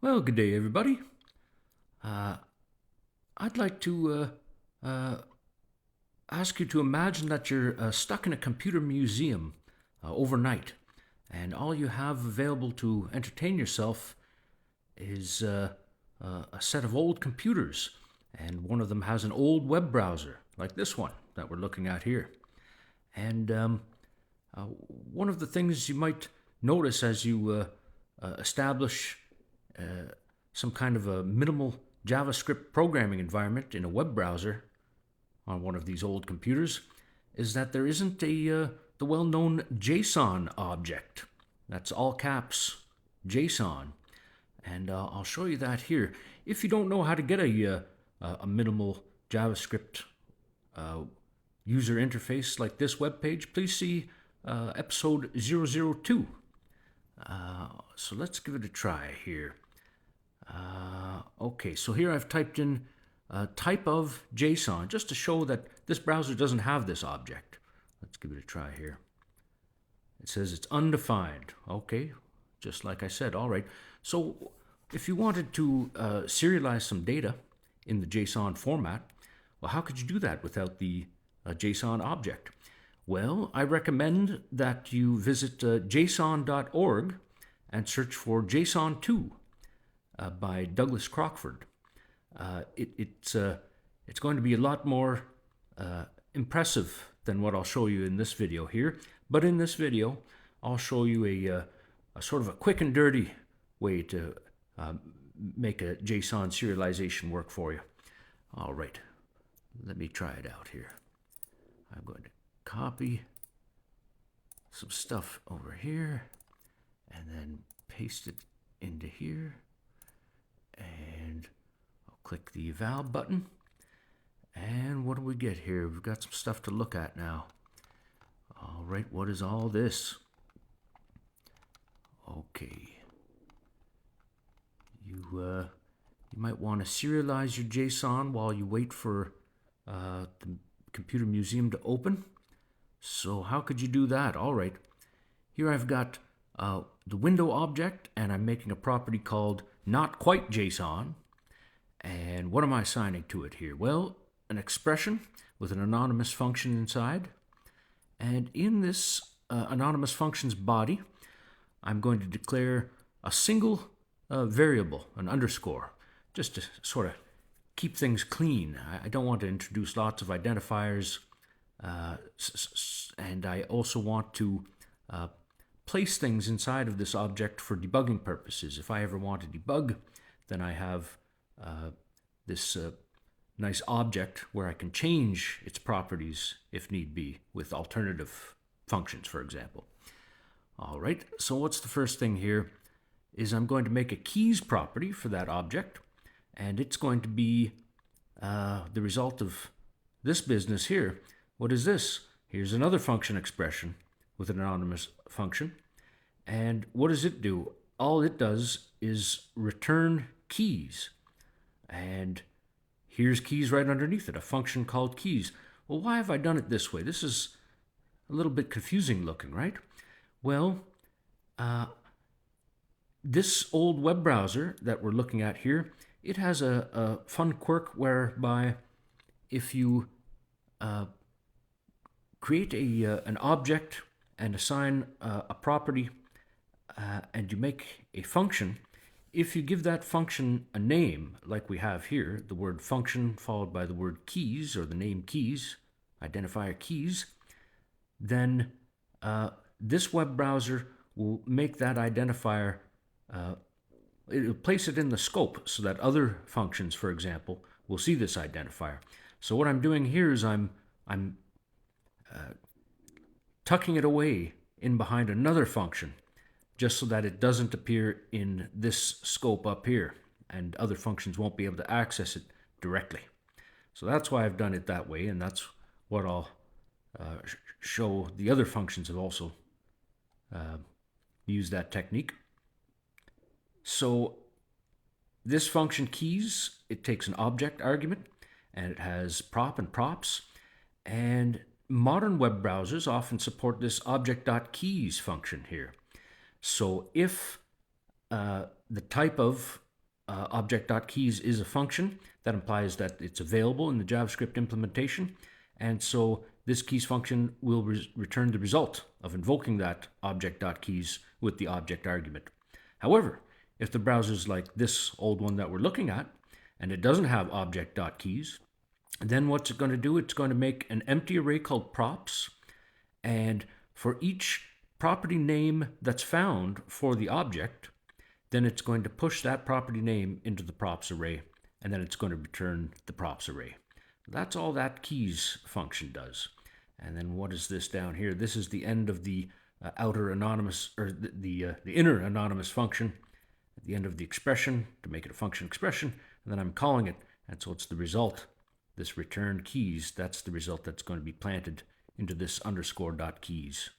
Well, good day, everybody. Uh, I'd like to ask you to imagine that you're stuck in a computer museum overnight, and all you have available to entertain yourself is a set of old computers, and one of them has an old web browser, like this one that we're looking at here. And one of the things you might notice as you establish some kind of a minimal JavaScript programming environment in a web browser on one of these old computers is that there isn't the well-known JSON object. That's all caps JSON, and I'll show you that here. If you don't know how to get a minimal JavaScript user interface like this web page, please see episode 002. So let's give it a try here. Okay, so here I've typed in type of JSON just to show that this browser doesn't have this object. Let's give it a try here. It says it's undefined. Okay, just like I said. All right. So if you wanted to serialize some data in the JSON format, well, how could you do that without the JSON object? Well, I recommend that you visit json.org and search for JSON2 by Douglas Crockford. It's going to be a lot more impressive than what I'll show you in this video here. But in this video, I'll show you a sort of a quick and dirty way to make a JSON serialization work for you. All right, let me try it out here. I'm going to copy some stuff over here and then paste it into here. And I'll click the eval button. And what do we get here? We've got some stuff to look at now. All right, what is all this? Okay. You might want to serialize your JSON while you wait for the computer museum to open. So how could you do that? All right. Here I've got the window object, and I'm making a property called not quite JSON. And what am I assigning to it here? Well, an expression with an anonymous function inside. And in this anonymous function's body, I'm going to declare a single variable, an underscore, just to sort of keep things clean. I don't want to introduce lots of identifiers, and I also want to place things inside of this object for debugging purposes. If I ever want to debug, then I have this nice object where I can change its properties if need be with alternative functions, for example. All right, so what's the first thing here is I'm going to make a keys property for that object, and it's going to be the result of this business here. What is this? Here's another function expression with an anonymous function. And what does it do? All it does is return keys. And here's keys right underneath it, a function called keys. Well, why have I done it this way? This is a little bit confusing looking, right? Well, this old web browser that we're looking at here, it has a fun quirk whereby if you create an object and assign a property and you make a function, if you give that function a name, like we have here, the word function followed by the word keys or the name keys, identifier keys, then this web browser will make that identifier, it'll place it in the scope so that other functions, for example, will see this identifier. So what I'm doing here is I'm tucking it away in behind another function just so that it doesn't appear in this scope up here and other functions won't be able to access it directly. So that's why I've done it that way, and that's what I'll show. The other functions have also used that technique. So this function keys, it takes an object argument and it has prop and props, and modern web browsers often support this object.keys function here. So if the type of object.keys is a function. That implies that it's available in the JavaScript implementation. And so this keys function will return the result of invoking that object.keys with the object argument. However, if the browser's like this old one that we're looking at, and it doesn't have object.keys, then what's it going to do? It's going to make an empty array called props, and for each property name that's found for the object, then it's going to push that property name into the props array, and then it's going to return the props array. That's all that keys function does. And then what is this down here? This is the end of the outer anonymous, or the inner anonymous function at the end of the expression to make it a function expression, and then I'm calling it, and so it's the result. This return keys, that's the result that's going to be planted into this underscore.keys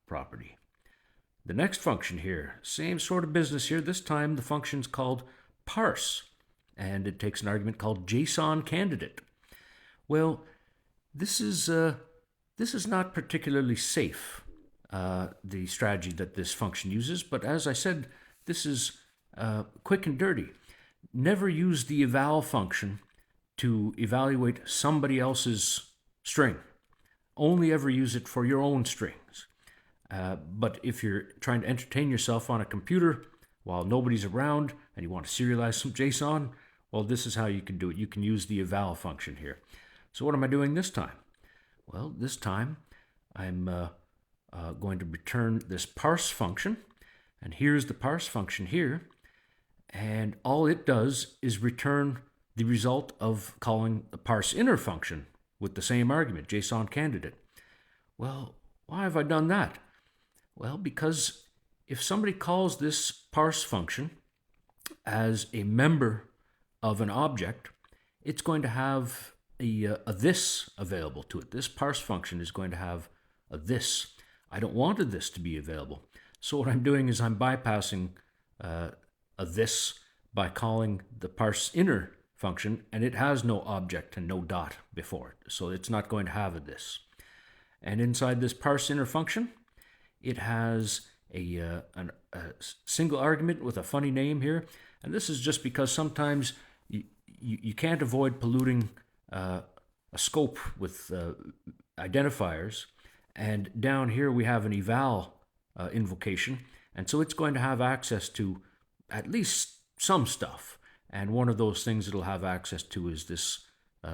property. The next function here, same sort of business here. This time the function's called parse, and it takes an argument called JSON candidate. Well, this is not particularly safe, the strategy that this function uses, but as I said, this is quick and dirty. Never use the eval function to evaluate somebody else's string. Only ever use it for your own strings. But if you're trying to entertain yourself on a computer while nobody's around and you want to serialize some JSON, well, this is how you can do it. You can use the eval function here. So what am I doing this time? Well, this time I'm going to return this parse function, and here's the parse function here, and all it does is return the result of calling the parse inner function with the same argument, JSON candidate. Well, why have I done that? Well, because if somebody calls this parse function as a member of an object, it's going to have a this available to it. This parse function is going to have a this. I don't want a this to be available. So what I'm doing is I'm bypassing a this by calling the parse inner function, and it has no object and no dot before it. So it's not going to have a this. And inside this parse inner function, it has a single argument with a funny name here. And this is just because sometimes you can't avoid polluting a scope with identifiers. And down here we have an eval invocation. And so it's going to have access to at least some stuff. And one of those things it'll have access to is this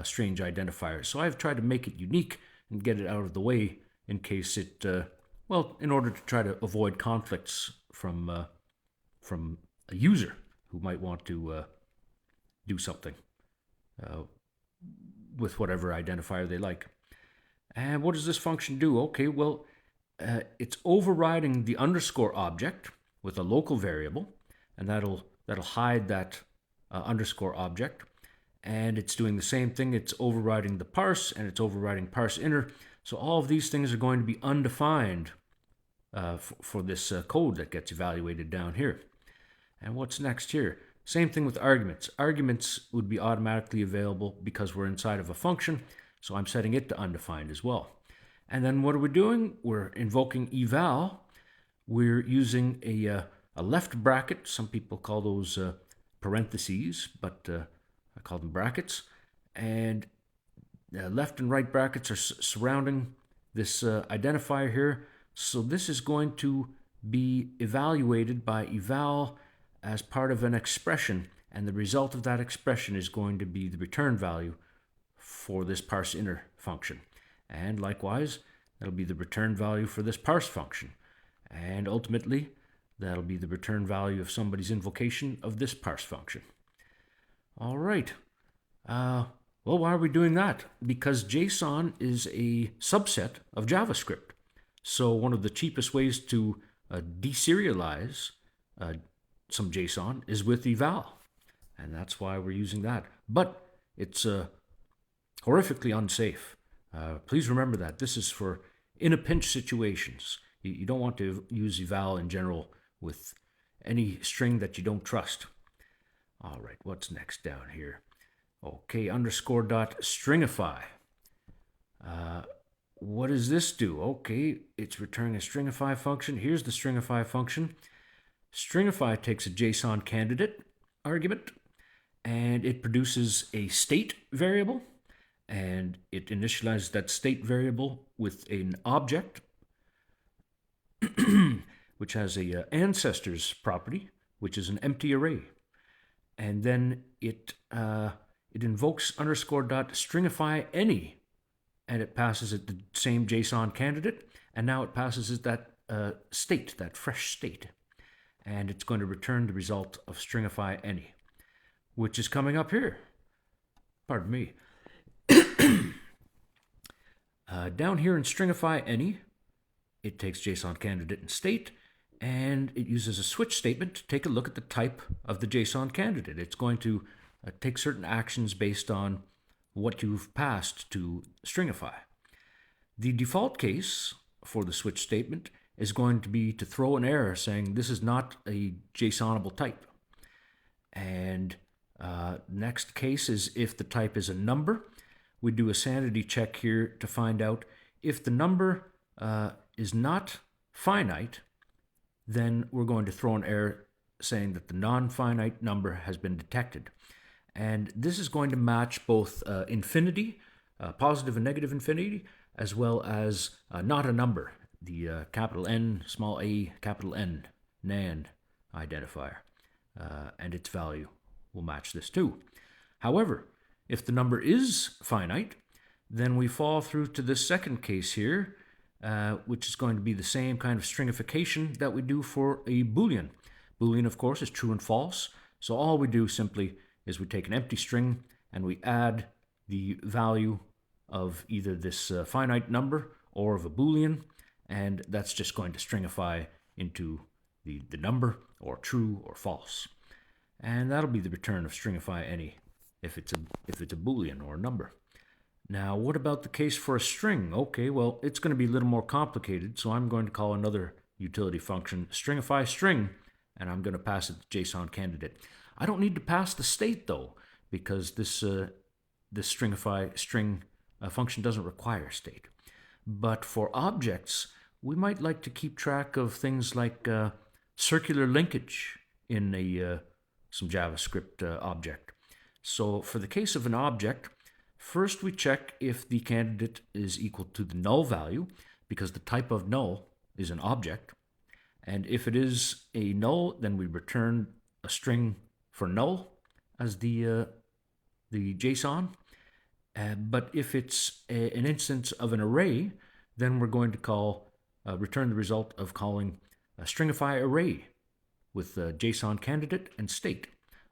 strange identifier. So I've tried to make it unique and get it out of the way in case it, in order to try to avoid conflicts from a user who might want to do something with whatever identifier they like. And what does this function do? Okay, well, it's overriding the underscore object with a local variable, and that'll hide that underscore object. And it's doing the same thing. It's overriding the parse, and it's overriding parse inner. So all of these things are going to be undefined for this code that gets evaluated down here. And what's next here? Same thing with arguments. Arguments would be automatically available because we're inside of a function, so I'm setting it to undefined as well. And then what are we doing? We're invoking eval. We're using a left bracket. Some people call those parentheses, but I call them brackets. And left and right brackets are surrounding this identifier here. So this is going to be evaluated by eval as part of an expression, and the result of that expression is going to be the return value for this parse inner function. And likewise, that'll be the return value for this parse function. And ultimately, that'll be the return value of somebody's invocation of this parse function. All right. Well, why are we doing that? Because JSON is a subset of JavaScript. So one of the cheapest ways to deserialize some JSON is with eval. And that's why we're using that. But it's horrifically unsafe. Please remember that. This is for in a pinch situations. You don't want to use eval in general with any string that you don't trust. All right, what's next down here? Okay, underscore dot stringify. What does this do? Okay, it's returning a stringify function. Here's the stringify function. Stringify takes a JSON candidate argument, and it produces a state variable, and it initializes that state variable with an object, which has a ancestors property, which is an empty array. And then it invokes _.stringify any, and it passes it the same JSON candidate, and now it passes it that state, that fresh state. And it's going to return the result of stringify any, which is coming up here. Pardon me. Down here in stringify any, it takes JSON candidate and state, and it uses a switch statement to take a look at the type of the JSON candidate. It's going to take certain actions based on what you've passed to stringify. The default case for the switch statement is going to be to throw an error saying this is not a JSONable type. And next case is if the type is a number. We do a sanity check here to find out if the number is not finite, then we're going to throw an error saying that the non-finite number has been detected. And this is going to match both infinity, positive and negative infinity, as well as not a number, the capital N, small a, capital N, NAND identifier, and its value will match this too. However, if the number is finite, then we fall through to this second case here, which is going to be the same kind of stringification that we do for a Boolean. Boolean, of course, is true and false. So all we do simply is we take an empty string and we add the value of either this finite number or of a Boolean, and that's just going to stringify into the number, or true or false. And that'll be the return of stringify any if it's a Boolean or a number. Now, what about the case for a string? Okay, well, it's going to be a little more complicated, so I'm going to call another utility function stringify string, and I'm going to pass it the JSON candidate. I don't need to pass the state, though, because this stringify string function doesn't require state. But for objects, we might like to keep track of things like circular linkage in some JavaScript object. So for the case of an object, first we check if the candidate is equal to the null value, because the type of null is an object. And if it is a null, then we return a string for null as the JSON. But if it's an instance of an array, then we're going to return the result of calling a stringify array with a JSON candidate and state.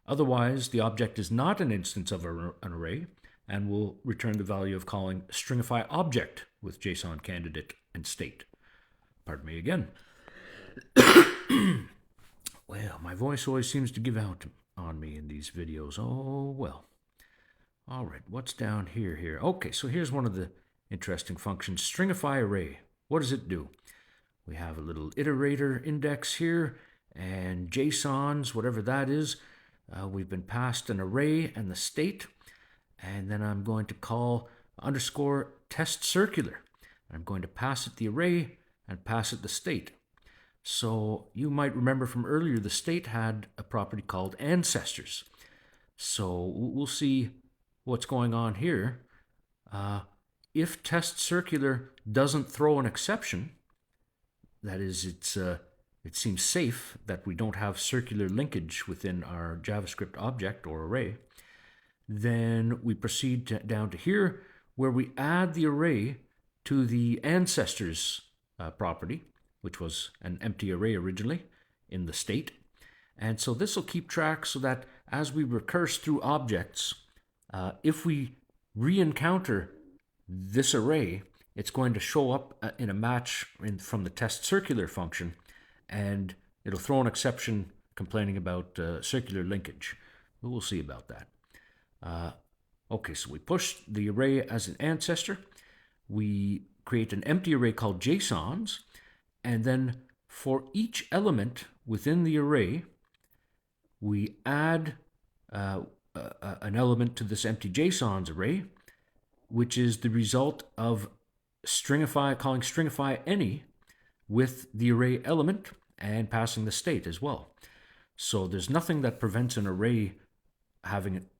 Otherwise, the object is not an instance of an array, and we'll return the value of calling stringify object with JSON candidate and state. Pardon me again. Well, my voice always seems to give out on me in these videos. Oh, well. All right, what's down here? Okay, so here's one of the interesting functions, stringify array. What does it do? We have a little iterator index here, and JSONs, whatever that is. We've been passed an array and the state, and then I'm going to call _test circular. I'm going to pass it the array and pass it the state. So you might remember from earlier, the state had a property called ancestors. So we'll see what's going on here. If test circular doesn't throw an exception, that is, it seems safe that we don't have circular linkage within our JavaScript object or array, then we proceed down to here, where we add the array to the ancestors property, which was an empty array originally in the state. And so this will keep track so that as we recurse through objects, if we re-encounter this array, it's going to show up in a match from the test circular function, and it'll throw an exception complaining about circular linkage. But we'll see about that. Okay, so we push the array as an ancestor. We create an empty array called JSONs, and then for each element within the array, we add an element to this empty JSONs array, which is the result of calling stringify any with the array element and passing the state as well. So there's nothing that prevents an array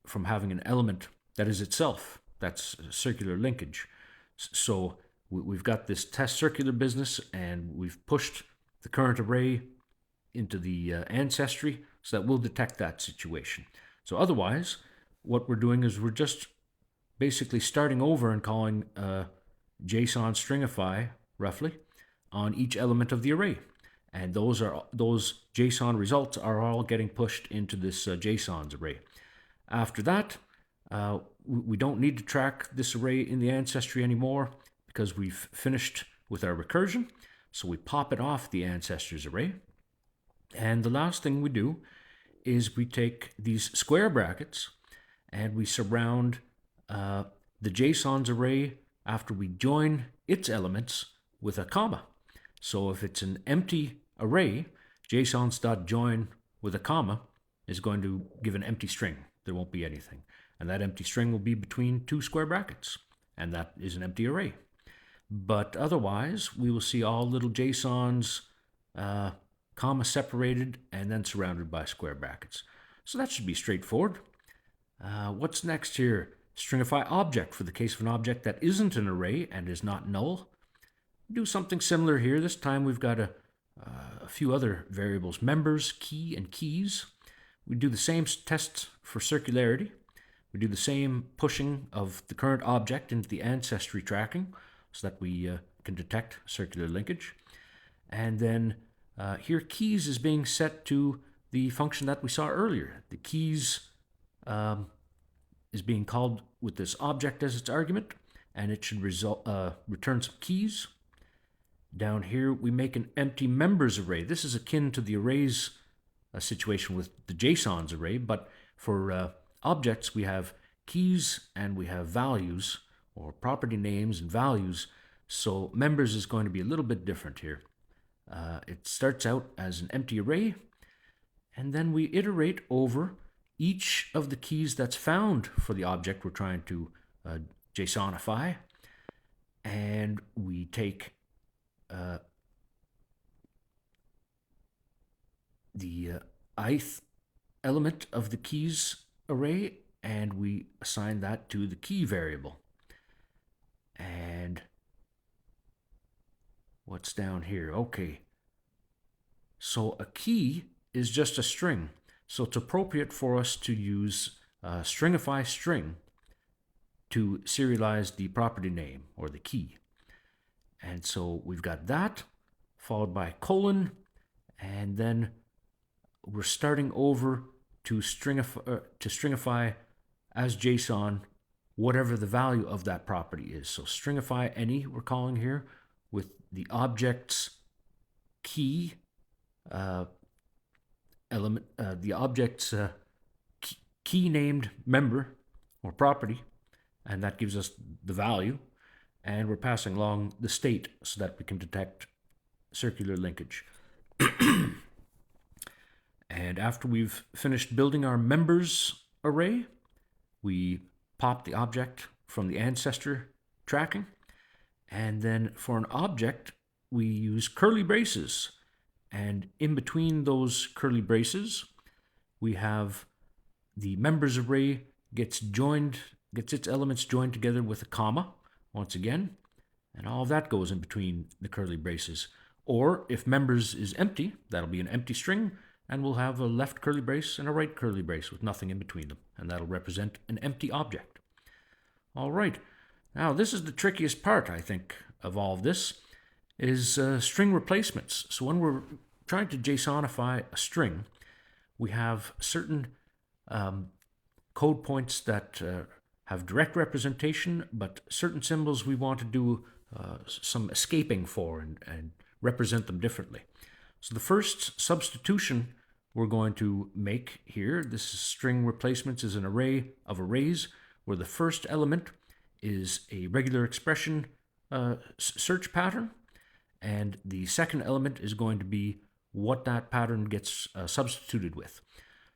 from having an element that is itself. That's circular linkage. So we've got this test circular business, and we've pushed the current array into the ancestry so that we'll detect that situation. So otherwise, what we're doing is we're just basically starting over and calling JSON stringify, roughly, on each element of the array. And those JSON results are all getting pushed into this JSONs array. After that, we don't need to track this array in the ancestry anymore because we've finished with our recursion. So we pop it off the ancestors array. And the last thing we do is we take these square brackets and we surround the JSONs array after we join its elements with a comma. So if it's an empty array, JSONs.join with a comma is going to give an empty string. There won't be anything. And that empty string will be between two square brackets. And that is an empty array. But otherwise, we will see all little JSONs comma separated and then surrounded by square brackets. So that should be straightforward. What's next here? Stringify object for the case of an object that isn't an array and is not null. Do something similar here. This time we've got a few other variables, members, key, and keys. We do the same tests for circularity. We do the same pushing of the current object into the ancestry tracking so that we can detect circular linkage. And then here keys is being set to the function that we saw earlier. The keys is being called with this object as its argument, and it should return some keys. Down here, we make an empty members array. This is akin to the arrays situation with the JSONs array, but for objects, we have keys and we have values, or property names and values. So members is going to be a little bit different here. It starts out as an empty array, and then we iterate over each of the keys that's found for the object we're trying to JSONify, and we take the ith element of the keys array, and we assign that to the key variable. And what's down here? Okay. So a key is just a string. So it's appropriate for us to use stringify string to serialize the property name or the key. And so we've got that followed by colon, and then we're starting over to stringify as JSON whatever the value of that property is. So stringify any we're calling here with the object's key element, the object's key named member or property, and that gives us the value. And we're passing along the state so that we can detect circular linkage. And after we've finished building our members array, we pop the object from the ancestor tracking. And then for an object, we use curly braces. And in between those curly braces, we have the members array gets its elements joined together with a comma, once again, and all of that goes in between the curly braces. Or if members is empty, that'll be an empty string, and we'll have a left curly brace and a right curly brace with nothing in between them, and that'll represent an empty object. All right, now this is the trickiest part, I think, of all of this, is string replacements. So when we're trying to JSONify a string, we have certain code points that have direct representation, but certain symbols we want to do some escaping for and represent them differently. So the first substitution we're going to make here, this is string replacements, is an array of arrays where the first element is a regular expression search pattern, and the second element is going to be what that pattern gets substituted with.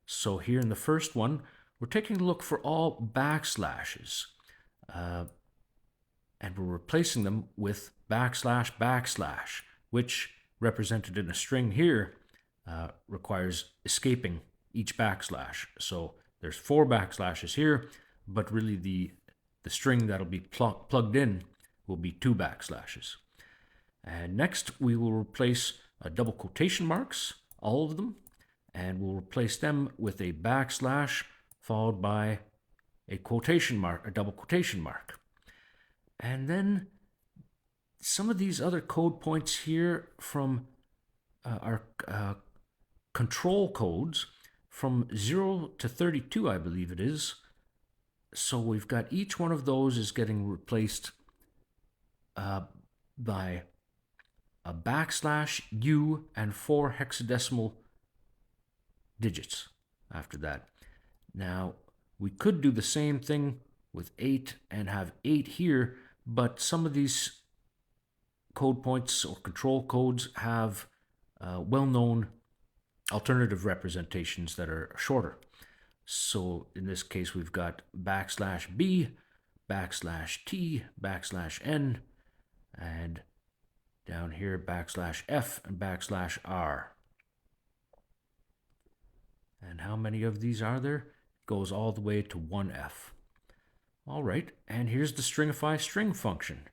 So here in the first one, we're taking a look for all backslashes, and we're replacing them with //, which represented in a string here requires escaping each backslash. So there's 4 backslashes here, but really the string that'll be plugged in will be 2 backslashes. And next we will replace double quotation marks, all of them, and we'll replace them with a backslash followed by a quotation mark, a double quotation mark. And then some of these other code points here from our control codes from 0 to 32, I believe it is. So we've got each one of those is getting replaced by a backslash, U, and 4 hexadecimal digits after that. Now, we could do the same thing with 8 and have 8 here, but some of these code points or control codes have well-known alternative representations that are shorter. So in this case, we've got backslash B, backslash T, backslash N, and down here backslash F and backslash R. And how many of these are there? It goes all the way to 1F. All right, and here's the stringify string function.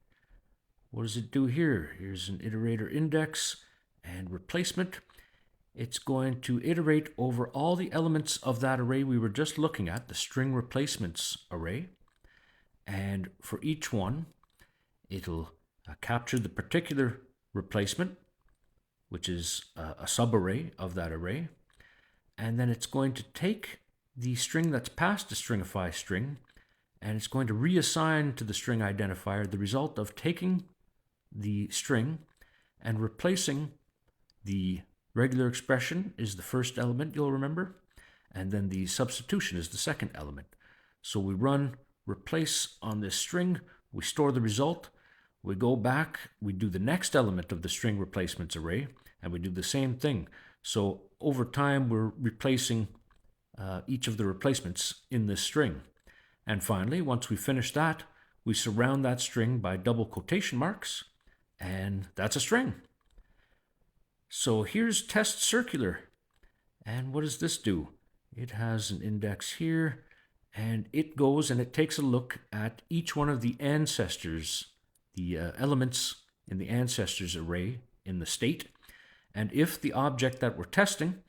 What does it do here? Here's an iterator index and replacement. It's going to iterate over all the elements of that array we were just looking at, the string replacements array. And for each one, it'll capture the particular replacement, which is a subarray of that array. And then it's going to take the string that's passed the stringify string, and it's going to reassign to the string identifier the result of taking the string and replacing the regular expression is the first element, you'll remember, and then the substitution is the second element. So we run replace on this string, we store the result, we go back, we do the next element of the string replacements array, and we do the same thing. So over time, we're replacing each of the replacements in this string. And finally, once we finish that, we surround that string by double quotation marks, and that's a string. So here's test circular. And what does this do? It has an index here, and it goes and it takes a look at each one of the ancestors, the elements in the ancestors array in the state. And if the object that we're testing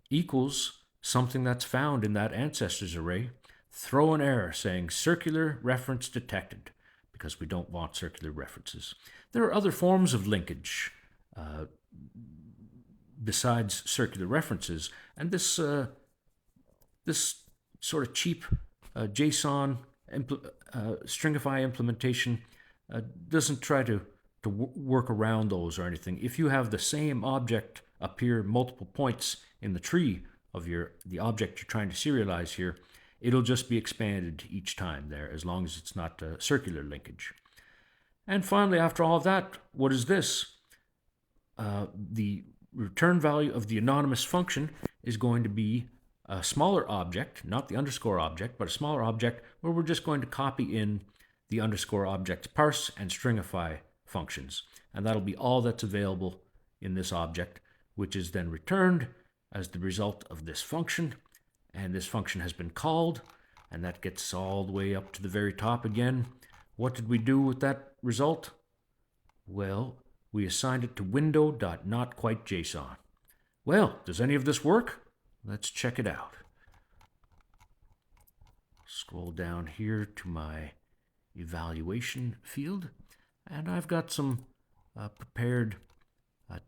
equals something that's found in that ancestors array, throw an error saying circular reference detected, because we don't want circular references. There are other forms of linkage besides circular references, and this sort of cheap JSON stringify implementation doesn't try to work around those or anything. If you have the same object appear multiple points in the tree of the object you're trying to serialize here, it'll just be expanded each time there, as long as it's not circular linkage. And finally, after all of that, what is this? The return value of the anonymous function is going to be a smaller object, not the underscore object, but a smaller object where we're just going to copy in the underscore object's parse and stringify functions. And that'll be all that's available in this object, which is then returned as the result of this function. And this function has been called, and that gets us all the way up to the very top again. What did we do with that result? Well, we assigned it to window.notQuiteJSON. Well, does any of this work? Let's check it out. Scroll down here to my evaluation field, and I've got some prepared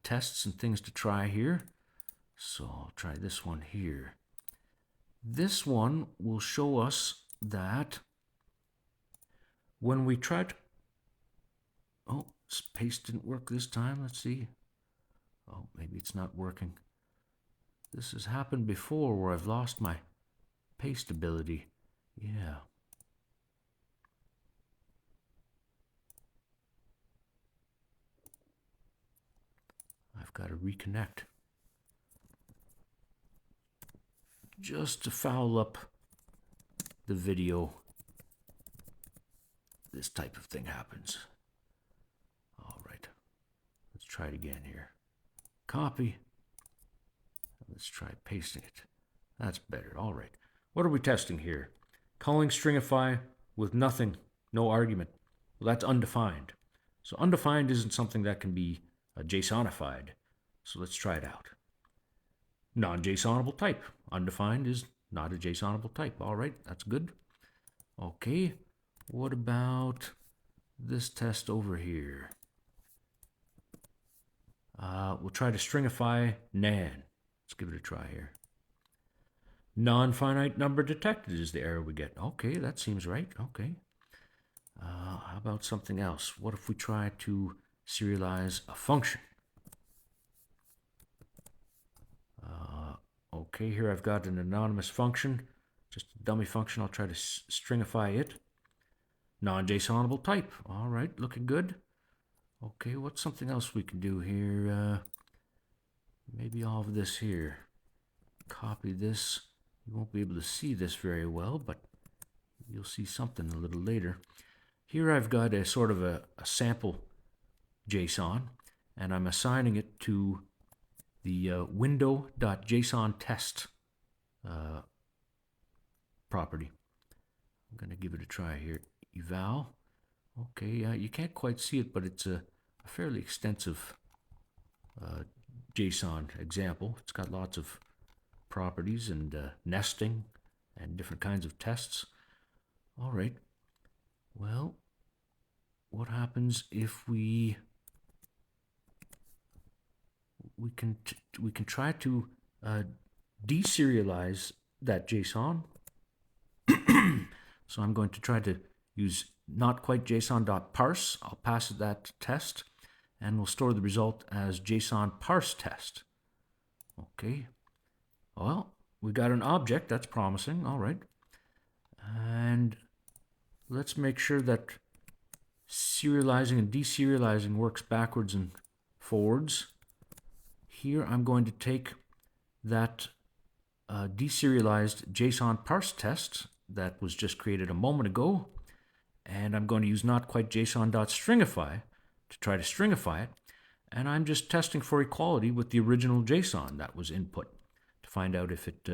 tests and things to try here. So I'll try this one here. This one will show us that when we try to... Oh, paste didn't work this time. Let's see. Oh, maybe it's not working. This has happened before where I've lost my paste ability. Yeah. I've got to reconnect. Just to foul up the video, this type of thing happens. All right, let's try it again here. copy. Let's try pasting it. That's better. All right. What are we testing here? Calling stringify with nothing, no argument. Well, that's undefined. So undefined isn't something that can be JSONified. So let's try it out. Non-JSONable type. Undefined is not a JSONable type. All right, that's good. Okay, what about this test over here? We'll try to stringify nan. Let's give it a try here. Non-finite number detected is the error we get. Okay, that seems right. Okay. How about something else? What if we try to serialize a function? Okay, here I've got an anonymous function, just a dummy function. I'll try to stringify it. Non-JSONable type. All right, looking good. Okay, what's something else we can do here? Maybe all of this here. Copy this. You won't be able to see this very well, but you'll see something a little later. Here I've got a sort of a sample JSON, and I'm assigning it to the window.json test property. I'm going to give it a try here. Eval. Okay, you can't quite see it, but it's a fairly extensive JSON example. It's got lots of properties and nesting and different kinds of tests. All right. Well, what happens if we can try to deserialize that JSON? So I'm going to try to use not quite JSON.parse. I'll pass it that test, and we'll store the result as JSON parse test. Okay. Well, we got an object. That's promising. All right. And let's make sure that serializing and deserializing works backwards and forwards. Here I'm going to take that deserialized JSON parse test that was just created a moment ago, and I'm going to use not quite JSON.stringify to try to stringify it, and I'm just testing for equality with the original JSON that was input to find out if it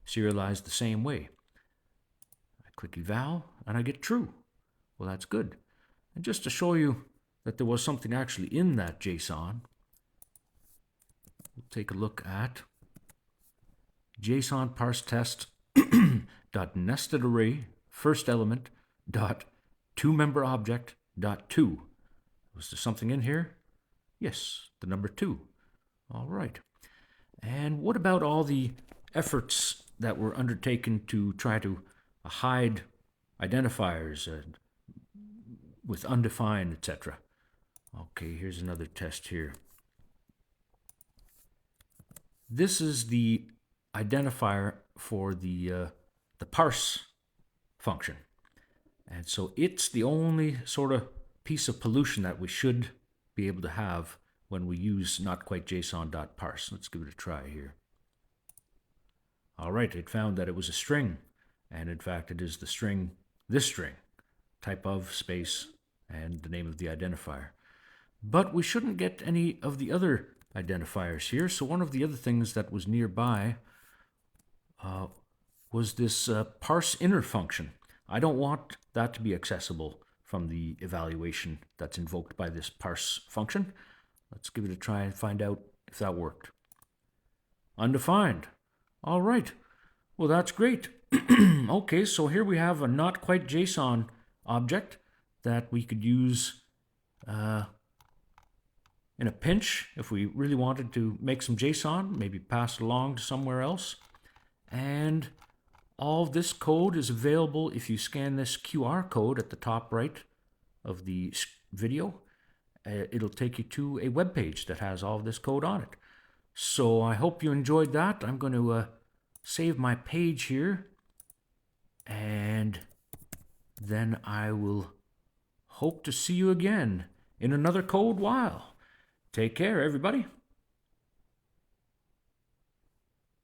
serialized the same way. I click eval and I get true. Well, that's good. And just to show you that there was something actually in that JSON, we'll take a look at JSON parse test dot nested array first element dot two member object dot two. Was there something in here? Yes, the number 2. All right. And what about all the efforts that were undertaken to try to hide identifiers with undefined, etc.? Okay, here's another test here. This is the identifier for the parse function. And so it's the only sort of piece of pollution that we should be able to have when we use not quite JSON.parse. Let's give it a try here. All right, it found that it was a string, and in fact it is the string, this string, type of space, and the name of the identifier. But we shouldn't get any of the other identifiers here, so one of the other things that was nearby was this parse inner function. I don't want that to be accessible from the evaluation that's invoked by this parse function. Let's give it a try and find out if that worked. Undefined. All right. Well, that's great. Okay, so here we have a not quite JSON object that we could use in a pinch if we really wanted to make some JSON, maybe pass it along to somewhere else. And all of this code is available if you scan this QR code at the top right of the video. It'll take you to a web page that has all of this code on it. So I hope you enjoyed that. I'm going to save my page here, and then I will hope to see you again in another code while. Take care, everybody.